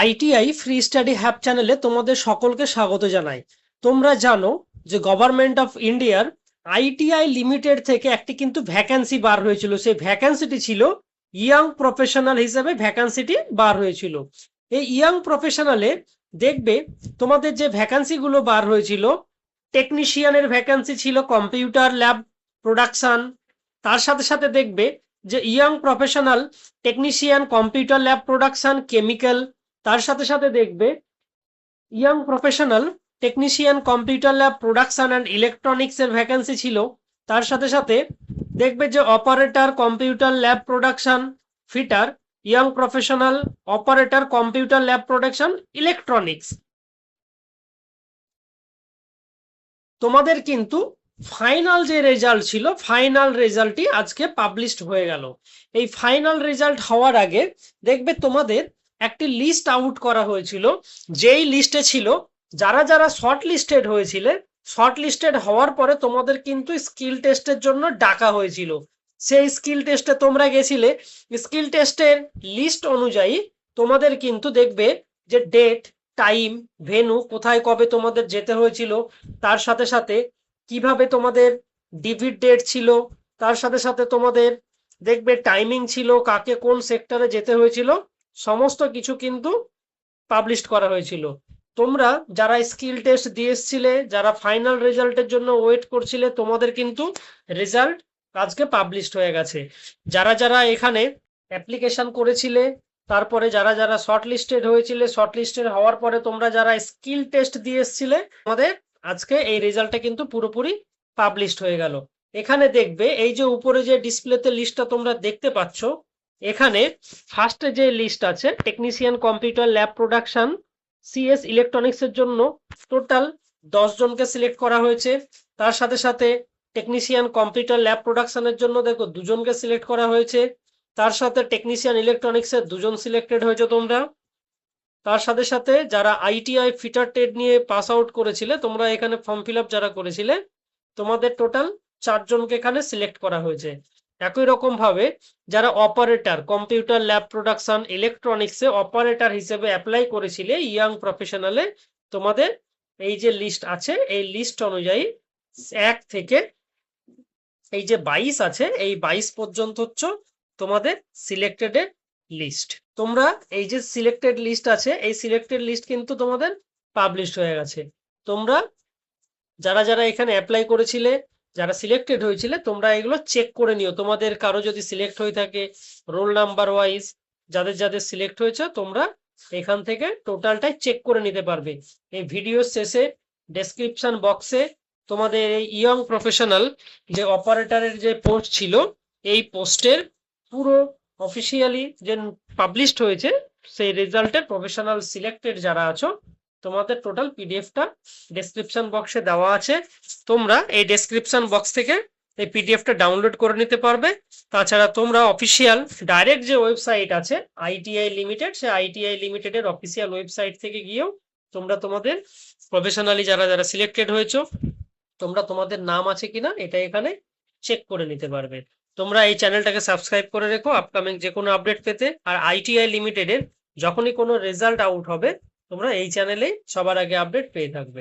ITI free study have চ্যানেলে তোমাদের সকলকে স্বাগত জানাই। তোমরা জানো যে গভর্নমেন্ট অফ ইন্ডিয়ার আইটিআই লিমিটেড থেকে একটি কিন্তু ভ্যাকান্সি বার হয়েছিল। সেই ভ্যাকান্সিটি ছিল ইয়াং প্রফেশনাল হিসেবে ভ্যাকান্সিটি বার হয়েছিল। এই ইয়াং প্রফেশনালে দেখবে তোমাদের যে ভ্যাকান্সিগুলো বার হয়েছিল, টেকনিশিয়ানের ভ্যাকান্সি ছিল কম্পিউটার ল্যাব প্রোডাকশন। তার সাথে সাথে দেখবে যে young professional technician computer lab production chemical. তার সাথে সাথে দেখবে young professional technician computer lab production and electronics এর ভ্যাকান্সি ছিল। তার সাথে সাথে দেখবে যে operator computer lab production fitter, young professional operator computer lab production electronics. তোমাদের কিন্তু ফাইনাল যে রেজাল্ট ছিল, ফাইনাল রেজাল্টটি আজকে পাবলিশড হয়ে গেল। এই ফাইনাল রেজাল্ট হওয়ার আগে দেখবে তোমাদের একটি লিস্ট আউট করা হয়েছিল, যেই লিস্টে ছিল যারা যারা শর্ট লিস্টেড হয়েছিলে। শর্ট লিস্টেড হওয়ার পরে তোমাদের কিন্তু স্কিল টেস্টের জন্য ডাকা হয়েছিল। সেই স্কিল টেস্টে তোমরা গেছিলে। স্কিল টেস্টের লিস্ট অনুযায়ী তোমাদের কিন্তু দেখবে যে ডেট, টাইম, ভেনু, কোথায় কবে তোমাদের যেতে হয়েছিল, তার সাথে সাথে কিভাবে তোমাদের ডিভিড ডেট ছিল, তার সাথে সাথে তোমাদের দেখবে টাইমিং ছিল, কাকে কোন সেক্টরে যেতে হয়েছিল, সমস্ত কিছু কিন্তু পাবলিশ করা হয়েছিল। তোমরা যারা স্কিল টেস্ট দিয়ে এসেছিলে, যারা ফাইনাল রেজাল্টের জন্য ওয়েট করছিলে, তোমাদের কিন্তু রেজাল্ট আজকে পাবলিশড হয়ে গেছে। যারা যারা এখানে অ্যাপ্লিকেশন করেছিলে, তারপরে যারা যারা শর্ট লিস্টেড হয়েছিলে, শর্ট লিস্টেড হওয়ার পরে তোমরা যারা স্কিল টেস্ট দিয়ে এসেছিলে, তোমাদের আজকে এই রেজাল্টটা কিন্তু পুরোপুরি পাবলিশড হয়ে গেল। এখানে দেখবে এই যে উপরে যে ডিসপ্লেতে লিস্টটা তোমরা দেখতে পাচ্ছ, এখানে ফার্স্টে যে লিস্ট আছে technician computer lab production CS electronics এর জন্য টোটাল 10 জনকে সিলেক্ট করা হয়েছে। তার সাথে সাথে টেকনিশিয়ান কম্পিউটার ল্যাব প্রোডাকশনের জন্য দেখো 2 জনকে সিলেক্ট করা হয়েছে। তার সাথে টেকনিশিয়ান ইলেকট্রনিক্স এর 2 জন সিলেক্টেড হয়েছে তোমরা। তার সাথে সাথে যারা আইটিআই ফিটার টেড নিয়ে পাস আউট করেছিলে, তোমরা এখানে ফর্ম ফিল আপ যারা করেছিলে, তোমাদের টোটাল 4 জনকে এখানে সিলেক্ট করা হয়েছে। একই রকম ভাবে যারা অপারেটর কম্পিউটার ল্যাব প্রোডাকশন ইলেকট্রনিক্সে অপারেটর হিসেবে অ্যাপ্লাই করেছিলে ইয়াং প্রফেশনালে, তোমাদের এই যে লিস্ট আছে এই লিস্ট অনুযায়ী 1 থেকে এই যে 22 আছে, এই 22 পর্যন্ত হচ্ছে তোমাদের সিলেক্টেড লিস্ট। তোমরা এই যে সিলেক্টেড লিস্ট আছে, এই সিলেক্টেড লিস্ট কিন্তু তোমাদের পাবলিশ হয়ে গেছে। তোমরা যারা যারা এখানে অ্যাপ্লাই করেছিলে, যারা সিলেক্টেড হয়েছিলে, তোমরা এগুলো চেক করে নিও। তোমাদের কারো যদি সিলেক্ট হয়ে থাকে রোল নাম্বার ওয়াইজ, যাদের যাদের সিলেক্ট হয়েছে, তোমরা এখান থেকে টোটালটাই চেক করে নিতে পারবে। এই ভিডিওর শেষে ডেসক্রিপশন বক্সে তোমাদের এই ইয়ং প্রফেশনাল যে অপারেটরের যে পোস্ট ছিল, এই পোস্টের পুরো অফিসিয়ালি যে পাবলিশড হয়েছে সেই রেজাল্টের প্রফেশনাল সিলেক্টেড যারা আছো, তোমাদের টোটাল পিডিএফটা ডেসক্রিপশন বক্সে দেওয়া আছে। তোমরা এই ডেসক্রিপশন বক্স থেকে এই পিডিএফটা ডাউনলোড করে নিতে পারবে। তাছাড়া তোমরা অফিসিয়াল ডাইরেক্ট যে ওয়েবসাইট আছে আইটিআই লিমিটেড, সেই আইটিআই লিমিটেডের অফিসিয়াল ওয়েবসাইট থেকে গিয়েও তোমরা তোমাদের প্রফেশনালি যারা যারা সিলেক্টেড হয়েছো, তোমরা তোমাদের নাম আছে কিনা এটা এখানে চেক করে নিতে পারবে। তোমরা এই চ্যানেলটাকে সাবস্ক্রাইব করে রেখো আপকামিং যে কোনো আপডেট পেতে। আর আইটিআই লিমিটেডের যখনই কোনো রেজাল্ট আউট হবে, তোমরা এই চ্যানেলে সবার আগে আপডেট পেয়ে থাকবে।